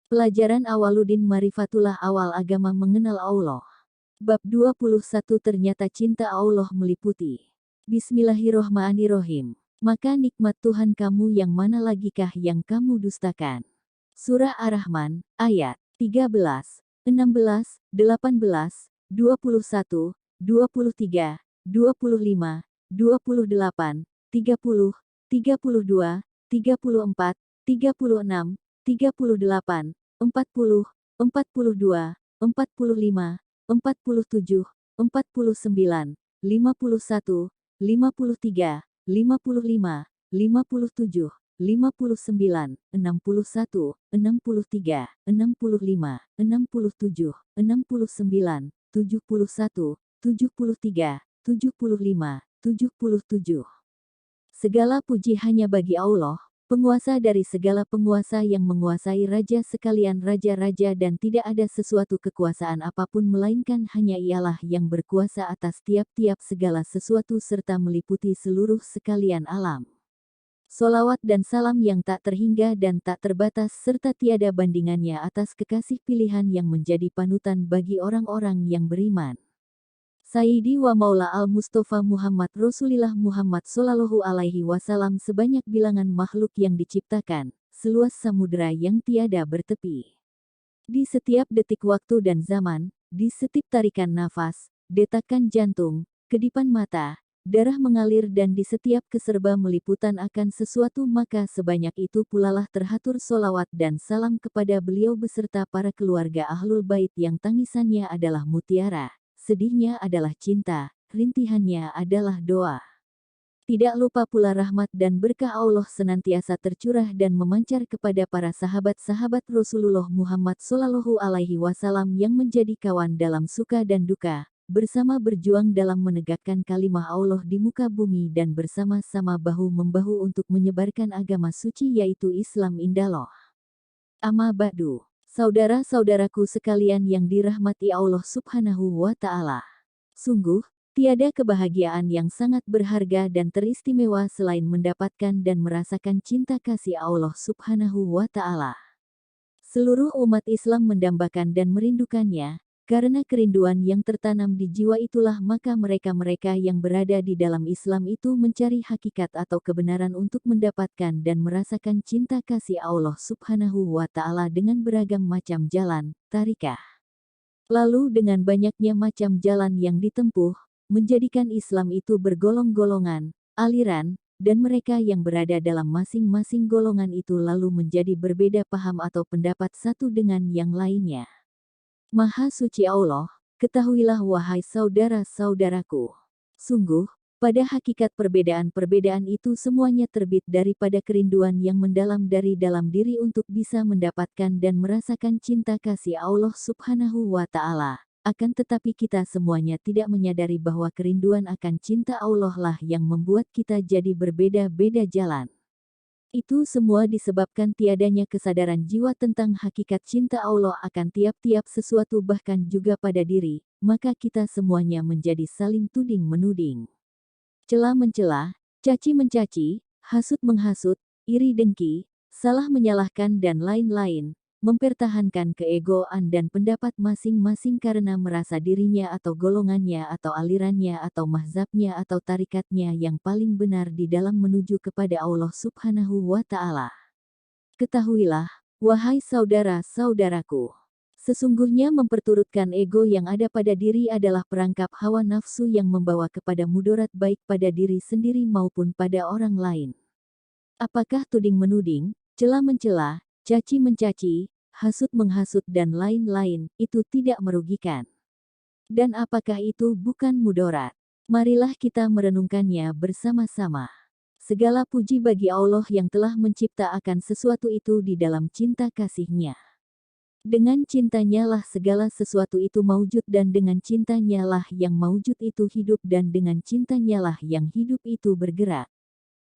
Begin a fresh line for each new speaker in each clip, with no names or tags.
Pelajaran Awaludin Marifatullah Awal Agama Mengenal Allah. Bab 21 Ternyata cinta Allah meliputi. Bismillahirrohmanirrohim. Maka nikmat Tuhan kamu yang mana lagikah yang kamu dustakan? Surah Ar-Rahman, ayat 13, 16, 18, 21, 23, 25, 28, 30, 32, 34, 36, 38, 40, 42, 45, 47, 49, 51, 53, 55, 57, 59, 61, 63, 65, 67, 69, 71, 73, 75, 77. Segala puji hanya bagi Allah, penguasa dari segala penguasa yang menguasai raja sekalian raja-raja dan tidak ada sesuatu kekuasaan apapun melainkan hanya Ialah yang berkuasa atas tiap-tiap segala sesuatu serta meliputi seluruh sekalian alam. Solawat dan salam yang tak terhingga dan tak terbatas serta tiada bandingannya atas kekasih pilihan yang menjadi panutan bagi orang-orang yang beriman. Sayyidi wa Maula al-Mustafa Muhammad Rasulillah Muhammad Sallallahu Alaihi Wasallam sebanyak bilangan makhluk yang diciptakan, seluas samudera yang tiada bertepi. Di setiap detik waktu dan zaman, di setiap tarikan nafas, detakan jantung, kedipan mata, darah mengalir dan di setiap keserba meliputan akan sesuatu maka sebanyak itu pulalah terhatur solawat dan salam kepada beliau beserta para keluarga Ahlul Bait yang tangisannya adalah mutiara. Sedihnya adalah cinta, rintihannya adalah doa. Tidak lupa pula rahmat dan berkah Allah senantiasa tercurah dan memancar kepada para sahabat-sahabat Rasulullah Muhammad Sallallahu Alaihi Wasallam yang menjadi kawan dalam suka dan duka, bersama berjuang dalam menegakkan kalimah Allah di muka bumi dan bersama-sama bahu-membahu untuk menyebarkan agama suci yaitu Islam Indallah. Amma ba'du. Saudara-saudaraku sekalian yang dirahmati Allah Subhanahu wa Ta'ala. Sungguh, tiada kebahagiaan yang sangat berharga dan teristimewa selain mendapatkan dan merasakan cinta kasih Allah Subhanahu wa Ta'ala. Seluruh umat Islam mendambakan dan merindukannya, karena kerinduan yang tertanam di jiwa itulah maka mereka-mereka yang berada di dalam Islam itu mencari hakikat atau kebenaran untuk mendapatkan dan merasakan cinta kasih Allah Subhanahu wa Ta'ala dengan beragam macam jalan, tarikah. Lalu dengan banyaknya macam jalan yang ditempuh, menjadikan Islam itu bergolong-golongan, aliran, dan mereka yang berada dalam masing-masing golongan itu lalu menjadi berbeda paham atau pendapat satu dengan yang lainnya. Maha suci Allah, ketahuilah wahai saudara-saudaraku. Sungguh, pada hakikat perbedaan-perbedaan itu semuanya terbit daripada kerinduan yang mendalam dari dalam diri untuk bisa mendapatkan dan merasakan cinta kasih Allah Subhanahu wa Ta'ala. Akan tetapi kita semuanya tidak menyadari bahwa kerinduan akan cinta Allah lah yang membuat kita jadi berbeda-beda jalan. Itu semua disebabkan tiadanya kesadaran jiwa tentang hakikat cinta Allah akan tiap-tiap sesuatu bahkan juga pada diri, maka kita semuanya menjadi saling tuding-menuding. Cela-mencela, caci-mencaci, hasut-menghasut, iri dengki, salah menyalahkan dan lain-lain, mempertahankan keegoan dan pendapat masing-masing karena merasa dirinya atau golongannya atau alirannya atau mazhabnya atau tarikatnya yang paling benar di dalam menuju kepada Allah Subhanahu wa Ta'ala. Ketahuilah, wahai saudara-saudaraku, sesungguhnya memperturutkan ego yang ada pada diri adalah perangkap hawa nafsu yang membawa kepada mudarat baik pada diri sendiri maupun pada orang lain. Apakah tuding-menuding, cela-mencela, caci-mencaci, hasut-menghasut dan lain-lain, itu tidak merugikan? Dan apakah itu bukan mudarat? Marilah kita merenungkannya bersama-sama. Segala puji bagi Allah yang telah mencipta akan sesuatu itu di dalam cinta kasih-Nya. Dengan cintanya lah segala sesuatu itu maujud dan dengan cintanya lah yang maujud itu hidup dan dengan cintanya lah yang hidup itu bergerak.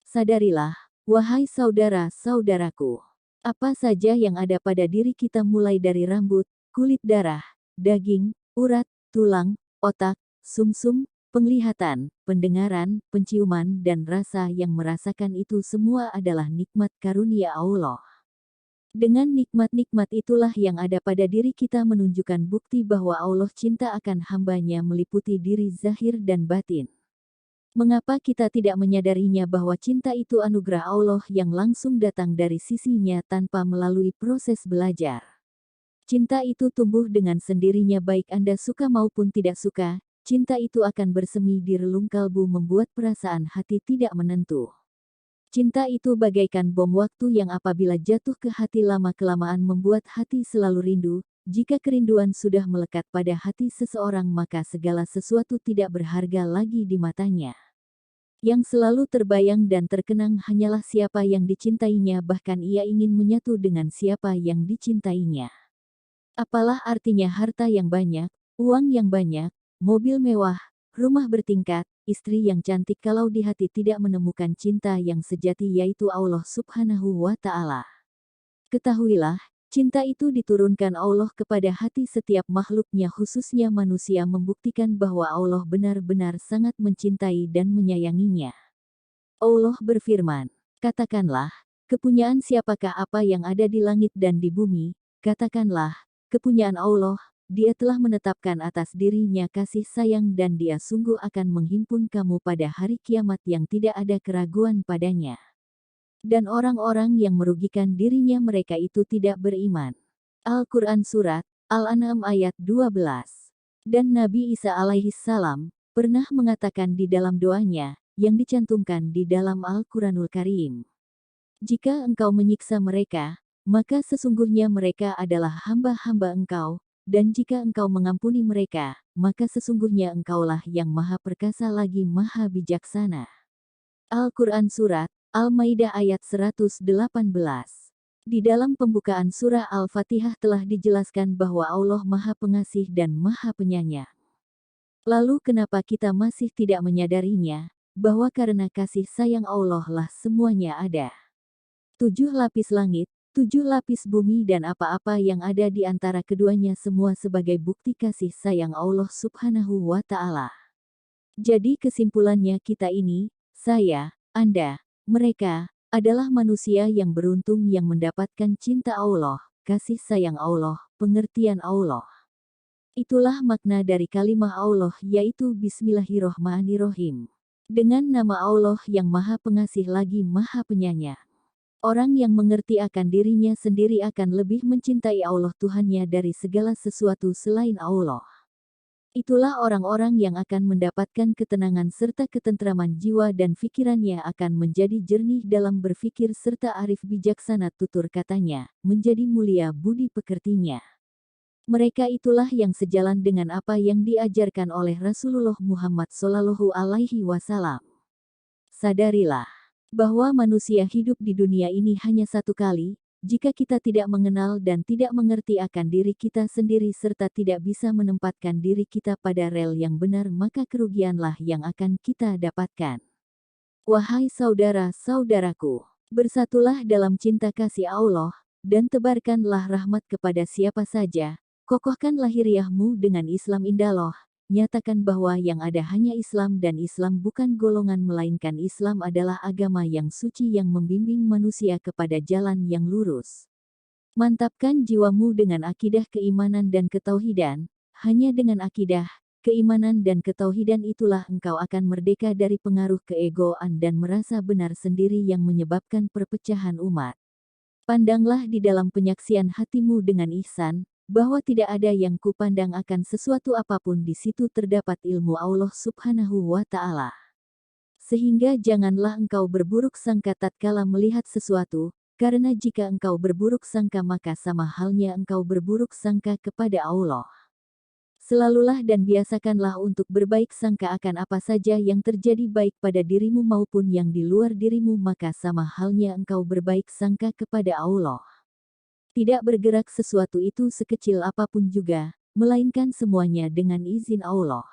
Sadarilah, wahai saudara-saudaraku. Apa saja yang ada pada diri kita mulai dari rambut, kulit darah, daging, urat, tulang, otak, sumsum, penglihatan, pendengaran, penciuman dan rasa yang merasakan itu semua adalah nikmat karunia Allah. Dengan nikmat-nikmat itulah yang ada pada diri kita menunjukkan bukti bahwa Allah cinta akan hambanya meliputi diri zahir dan batin. Mengapa kita tidak menyadarinya bahwa cinta itu anugerah Allah yang langsung datang dari sisinya tanpa melalui proses belajar? Cinta itu tumbuh dengan sendirinya baik Anda suka maupun tidak suka, cinta itu akan bersemi di relung kalbu membuat perasaan hati tidak menentu. Cinta itu bagaikan bom waktu yang apabila jatuh ke hati lama-kelamaan membuat hati selalu rindu. Jika kerinduan sudah melekat pada hati seseorang maka segala sesuatu tidak berharga lagi di matanya. Yang selalu terbayang dan terkenang hanyalah siapa yang dicintainya bahkan ia ingin menyatu dengan siapa yang dicintainya. Apalah artinya harta yang banyak, uang yang banyak, mobil mewah, rumah bertingkat, istri yang cantik kalau di hati tidak menemukan cinta yang sejati yaitu Allah Subhanahu wa Ta'ala. Ketahuilah, cinta itu diturunkan Allah kepada hati setiap makhluknya khususnya manusia membuktikan bahwa Allah benar-benar sangat mencintai dan menyayanginya. Allah berfirman, katakanlah, kepunyaan siapakah apa yang ada di langit dan di bumi, katakanlah, kepunyaan Allah. Dia telah menetapkan atas dirinya kasih sayang dan dia sungguh akan menghimpun kamu pada hari kiamat yang tidak ada keraguan padanya. Dan orang-orang yang merugikan dirinya mereka itu tidak beriman. Al-Quran Surat Al-An'am ayat 12. Dan Nabi Isa alaihissalam pernah mengatakan di dalam doanya, yang dicantumkan di dalam Al-Quranul Karim. Jika engkau menyiksa mereka, maka sesungguhnya mereka adalah hamba-hamba engkau. Dan jika engkau mengampuni mereka, maka sesungguhnya engkaulah yang maha perkasa lagi maha bijaksana. Al-Quran Surat Al-Maidah ayat 118. Di dalam pembukaan surah Al-Fatihah telah dijelaskan bahwa Allah maha pengasih dan maha penyayang. Lalu kenapa kita masih tidak menyadarinya, bahwa karena kasih sayang Allah lah semuanya ada. 7 lapis langit, 7 lapis bumi dan apa-apa yang ada di antara keduanya semua sebagai bukti kasih sayang Allah Subhanahu wa Ta'ala. Jadi kesimpulannya kita ini, saya, Anda, mereka, adalah manusia yang beruntung yang mendapatkan cinta Allah, kasih sayang Allah, pengertian Allah. Itulah makna dari kalimah Allah yaitu Bismillahirrohmanirrohim. Dengan nama Allah yang maha pengasih lagi maha penyayang. Orang yang mengerti akan dirinya sendiri akan lebih mencintai Allah Tuhannya dari segala sesuatu selain Allah. Itulah orang-orang yang akan mendapatkan ketenangan serta ketentraman jiwa dan pikirannya akan menjadi jernih dalam berpikir serta arif bijaksana tutur katanya, menjadi mulia budi pekertinya. Mereka itulah yang sejalan dengan apa yang diajarkan oleh Rasulullah Muhammad SAW. Sadarilah bahwa manusia hidup di dunia ini hanya satu kali, jika kita tidak mengenal dan tidak mengerti akan diri kita sendiri serta tidak bisa menempatkan diri kita pada rel yang benar maka kerugianlah yang akan kita dapatkan. Wahai saudara-saudaraku, bersatulah dalam cinta kasih Allah, dan tebarkanlah rahmat kepada siapa saja, kokohkan lahiriahmu dengan Islam indallah. Nyatakan bahwa yang ada hanya Islam dan Islam bukan golongan melainkan Islam adalah agama yang suci yang membimbing manusia kepada jalan yang lurus. Mantapkan jiwamu dengan akidah keimanan dan ketauhidan, hanya dengan akidah, keimanan dan ketauhidan itulah engkau akan merdeka dari pengaruh keegoan dan merasa benar sendiri yang menyebabkan perpecahan umat. Pandanglah di dalam penyaksian hatimu dengan ihsan, bahwa tidak ada yang kupandang akan sesuatu apapun di situ terdapat ilmu Allah Subhanahu wa Ta'ala. Sehingga janganlah engkau berburuk sangka tatkala melihat sesuatu, karena jika engkau berburuk sangka maka sama halnya engkau berburuk sangka kepada Allah. Selalulah dan biasakanlah untuk berbaik sangka akan apa saja yang terjadi baik pada dirimu maupun yang di luar dirimu maka sama halnya engkau berbaik sangka kepada Allah. Tidak bergerak sesuatu itu sekecil apapun juga, melainkan semuanya dengan izin Allah.